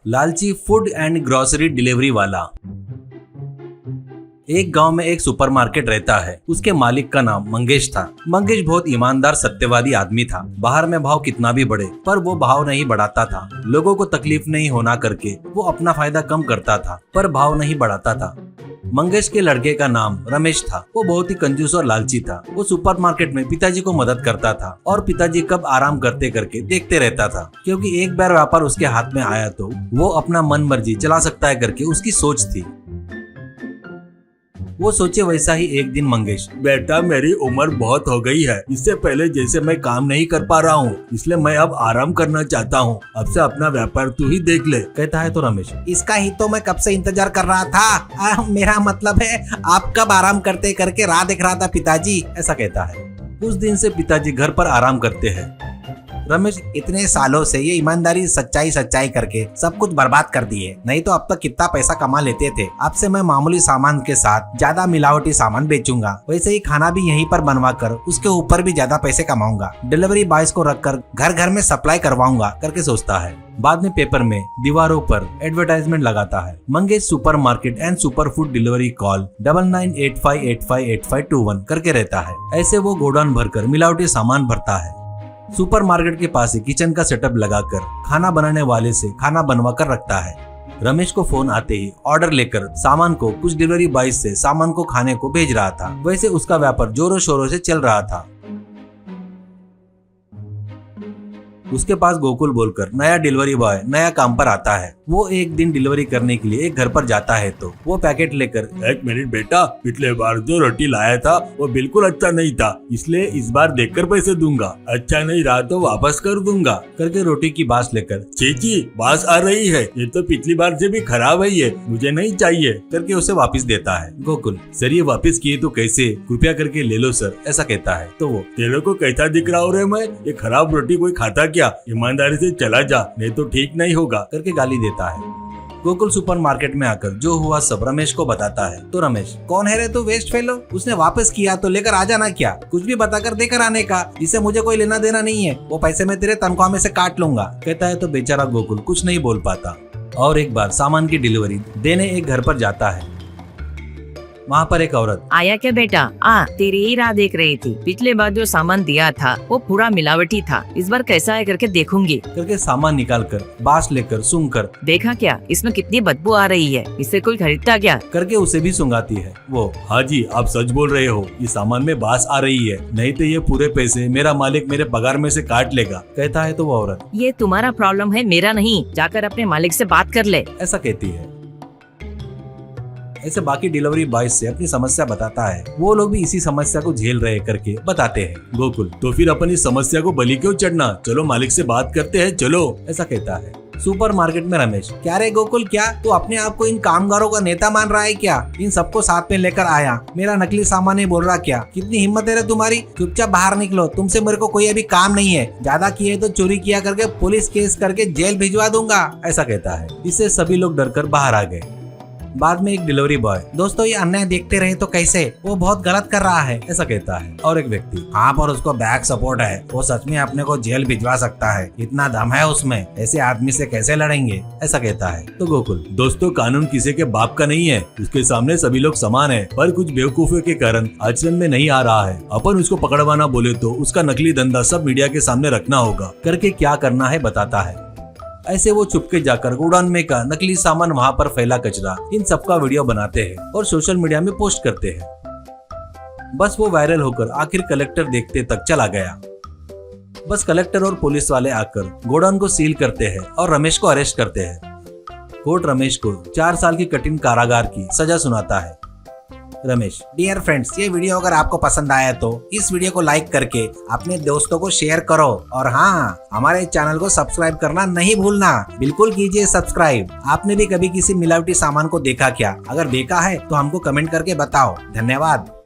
लालची food and grocery delivery वाला। एक गांव में एक सुपरमार्केट रहता है। उसके मालिक का नाम मंगेश था। मंगेश बहुत ईमानदार सत्यवादी आदमी था। बाहर में भाव कितना भी बढ़े पर वो भाव नहीं बढ़ाता था। लोगों को तकलीफ नहीं होना करके वो अपना फायदा कम करता था पर भाव नहीं बढ़ाता था। मंगेश के लड़के का नाम रमेश था। वो बहुत ही कंजूस और लालची था। वो सुपरमार्केट में पिताजी को मदद करता था और पिताजी कब आराम करते करके देखते रहता था, क्योंकि एक बार व्यापार उसके हाथ में आया तो वो अपना मन मर्जी चला सकता है करके उसकी सोच थी। वो सोचे वैसा ही एक दिन मंगेश, बेटा मेरी उम्र बहुत हो गई है, इससे पहले जैसे मैं काम नहीं कर पा रहा हूँ, इसलिए मैं अब आराम करना चाहता हूँ। अब से अपना व्यापार तू ही देख ले, कहता है तो रमेश, इसका ही तो मैं कब से इंतजार कर रहा था। मेरा मतलब है आप कब आराम करते करके राह देख रहा था पिताजी, ऐसा कहता है। उस दिन से पिताजी घर पर आराम करते हैं। रमेश इतने सालों से ये ईमानदारी सच्चाई करके सब कुछ बर्बाद कर दिए, नहीं तो अब तक कितना पैसा कमा लेते थे। अब से मैं मामूली सामान के साथ ज्यादा मिलावटी सामान बेचूंगा, वैसे ही खाना भी यहीं पर बनवा कर उसके ऊपर भी ज्यादा पैसे कमाऊंगा। डिलीवरी बॉयज को रखकर घर घर में सप्लाई करवाऊंगा करके सोचता है। बाद में पेपर में दीवारों पर एडवर्टाइजमेंट लगाता है, Mangesh supermarket and super food delivery call 9985858521 करके रहता है। ऐसे वो गोडाउन भरकर मिलावटी सामान भरता है। सुपरमार्केट के पास ही किचन का सेटअप लगाकर खाना बनाने वाले से खाना बनवा कर रखता है। रमेश को फोन आते ही ऑर्डर लेकर सामान को कुछ डिलीवरी बॉय से सामान को खाने को भेज रहा था। वैसे उसका व्यापार जोरों शोरों से चल रहा था। उसके पास गोकुल बोलकर नया डिलीवरी बॉय नया काम पर आता है। वो एक दिन डिलीवरी करने के लिए एक घर पर जाता है तो वो पैकेट लेकर, एक मिनट बेटा, पिछले बार जो रोटी लाया था वो बिल्कुल अच्छा नहीं था, इसलिए इस बार देखकर पैसे दूंगा, अच्छा नहीं रहा तो वापस कर दूंगा करके रोटी की बास लेकर, चीची बास आ रही है, ये तो पिछली बार से भी खराब है, ये मुझे नहीं चाहिए करके उसे वापस देता है। गोकुल, सर ये वापस किए तो कैसे, कृपया करके ले लो सर, ऐसा कहता है। तो वो, तेरे को कैसा दिख रहा हो रहा है मैं, ये खराब रोटी कोई खाता क्या, ईमानदारी से चला जा नहीं तो ठीक नहीं होगा करके गाली देता है। गोकुल सुपरमार्केट में आकर जो हुआ सब रमेश को बताता है। तो रमेश, कौन है रे तू वेस्ट फेलो, उसने वापस किया तो लेकर आ जाना, क्या कुछ भी बताकर देकर आने का, इससे मुझे कोई लेना देना नहीं है, वो पैसे मैं तेरे तनख्वाह में से काट लूंगा, कहता है। तो बेचारा गोकुल कुछ नहीं बोल पाता और एक बार सामान की डिलीवरी देने एक घर पर जाता है। वहाँ पर एक औरत, आया क्या बेटा, तेरी ही राह देख रही थी। पिछले बार जो सामान दिया था वो पूरा मिलावटी था, इस बार कैसा है करके देखूंगी करके सामान निकाल कर बांस लेकर सूंघ कर, देखा क्या इसमें कितनी बदबू आ रही है, इससे कोई खरीदता क्या करके उसे भी सूंघाती है। वो, हाँ जी आप सच बोल रहे हो, ये सामान में बास आ रही है, नहीं तो ये पूरे पैसे मेरा मालिक मेरे पगार में से काट लेगा, कहता है। तो वो औरत, ये तुम्हारा प्रॉब्लम है मेरा नहीं, जाकर अपने मालिक से बात कर ले, ऐसा कहती है। ऐसे बाकी डिलीवरी बॉय से अपनी समस्या बताता है। वो लोग भी इसी समस्या को झेल रहे करके बताते हैं। गोकुल, तो फिर अपन इस समस्या को बलि क्यों चढ़ना, चलो मालिक से बात करते हैं, चलो, ऐसा कहता है। सुपरमार्केट में रमेश, क्या रे गोकुल, क्या तू अपने आप को इन कामगारों का नेता मान रहा है क्या, इन सबको साथ में लेकर आया, मेरा नकली सामान नहीं बोल रहा क्या, कितनी हिम्मत है रे तुम्हारी, चुपचाप बाहर निकलो, तुमसे मेरे को कोई अभी काम नहीं है, ज्यादा किए तो चोरी किया करके पुलिस केस करके जेल भिजवा दूंगा, ऐसा कहता है। इससे सभी लोग डरकर बाहर आ गए। बाद में एक डिलीवरी बॉय, दोस्तों ये अन्याय देखते रहे तो कैसे, वो बहुत गलत कर रहा है, ऐसा कहता है। और एक व्यक्ति, हाँ पर उसको बैक सपोर्ट है, वो सच में अपने को जेल भिजवा सकता है, इतना दम है उसमें, ऐसे आदमी से कैसे लड़ेंगे, ऐसा कहता है। तो गोकुल, दोस्तों कानून किसी के बाप का नहीं है, उसके सामने सभी लोग समान है, पर कुछ बेवकूफियों के कारण आचरण में नहीं आ रहा है, अपन उसको पकड़वाना बोले तो उसका नकली धंधा सब मीडिया के सामने रखना होगा, करके क्या करना है बताता है। ऐसे वो चुपके जाकर गोडाउन में का नकली सामान, वहाँ पर फैला कचरा, इन सब का वीडियो बनाते हैं और सोशल मीडिया में पोस्ट करते हैं। बस वो वायरल होकर आखिर कलेक्टर देखते तक चला गया। बस कलेक्टर और पुलिस वाले आकर गोडाउन को सील करते हैं और रमेश को अरेस्ट करते हैं। कोर्ट रमेश को 4 साल की कठिन कारागार की सजा सुनाता है। रमेश, डियर फ्रेंड्स, ये वीडियो अगर आपको पसंद आया तो इस वीडियो को लाइक करके अपने दोस्तों को शेयर करो और हाँ, हमारे चैनल को सब्सक्राइब करना नहीं भूलना, बिल्कुल कीजिए सब्सक्राइब। आपने भी कभी किसी मिलावटी सामान को देखा क्या, अगर देखा है तो हमको कमेंट करके बताओ। धन्यवाद।